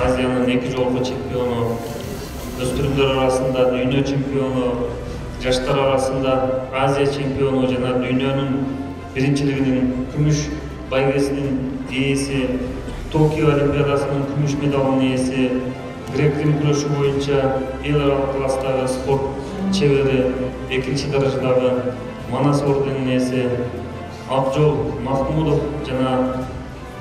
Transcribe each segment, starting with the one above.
Aziyanın 2 jolku çempionu, östürümler arasında dünya çempionu, yaşlar arasında Aziya çempionu, jana dünyanın birinciliginin kümüş baygesinin iyisi, Tokyo Olimpiyadasının kümüş medalının iyisi, Grek-Rim kuruşu boyunca el aralıq klastағы sport çeviri, 2. darajadагы Manas орденінің iyisi, Akjol Mahmudov жана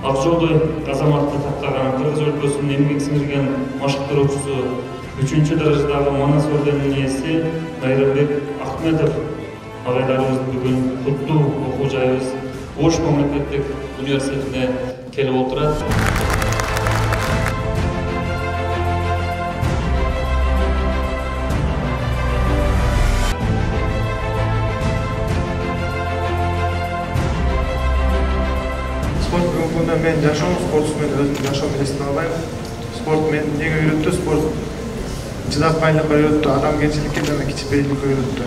Акжолдой азаматты тапкан Кыргыз өлкөсүнүн эмгек сиңирген машыктыруучусу 3. даражадагы Манас орденинин ээси Майрамбек Ахметов агайларыбыз бүгүн куттуу окуу жайыбыз Ош мамлекеттик университетине келип отурат. Sport бүгінгі күнде мен жашауым, спортсмен өзім жашауым елестен алайым. Спорт мен неге үйретті? Спорт чыдапкайлыкка үйретті, адамгерчиликке жана кичипейиликке үйретті.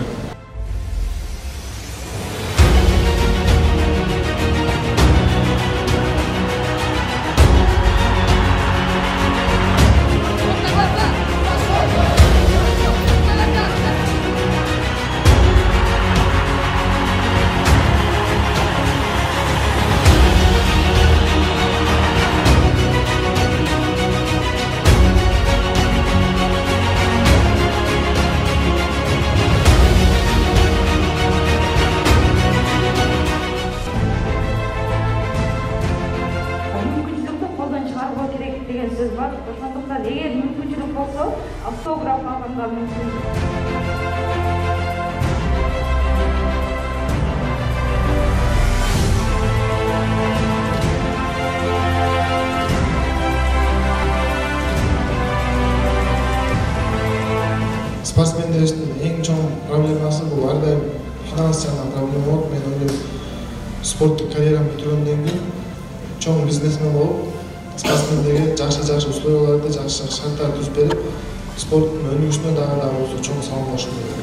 деген сөз бар. Ошондуктан эгер мүмкүнчүлүк болсо, автограф алганга мүмкүн. Спортсмендердин эң чоң проблемасы бул ар дайым финанс жана проблема болот. Мен ойлойм, спорттук карьерамды бүтүргөндөн кийин чоң бизнесмен болуп, спортсмендерге жакшы условияларды, жакшы шарттарды түзүп берип, спорттун өнүгүшүнө дагы болсо чоң салым кошуп келет.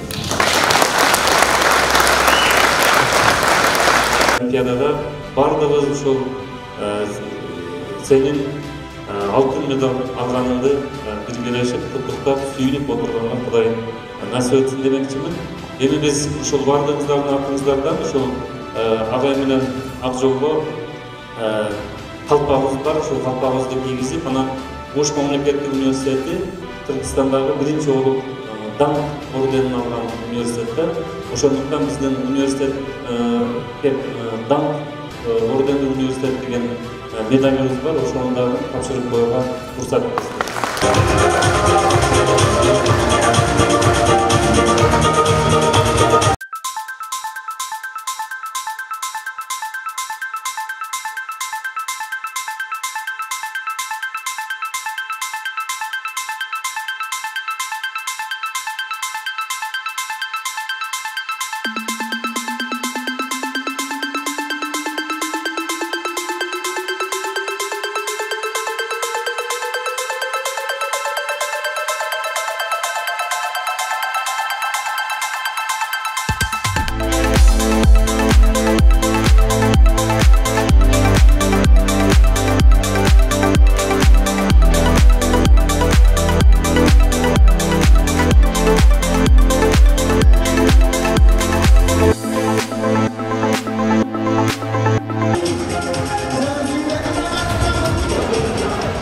Олимпиадада бардыгыбыз ушул сенин алтын медаль алганыңды биргелешип, куттуктап, сүйүнүп отурганга Кудай насип этсин демекчимин. Эми биз ушул бардыгыңыздардын артыңыздардан ушул агай менен Акжолго калпагыбыз бар, ушул калпагыбызды кийгизип, анан Ош мамлекеттик университети Кыргызстандагы биринчи болуп даңк орденин алган университеттер. Ошондуктан биздин университет даңк орденин университет деген медалыбыз бар, ошону дагы тапшырып коюуга уруксат берсин.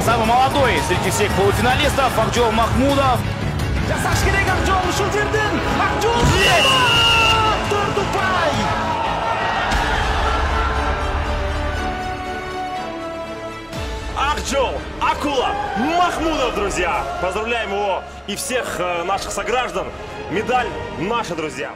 Самый молодой среди всех полуфиналистов Акжол Махмудов. Жасаш керек Акжол, ушул жерден Акжол Турдупай. Акжол, акула, Махмудов, друзья. Поздравляем его и всех наших сограждан. Медаль наша, друзья.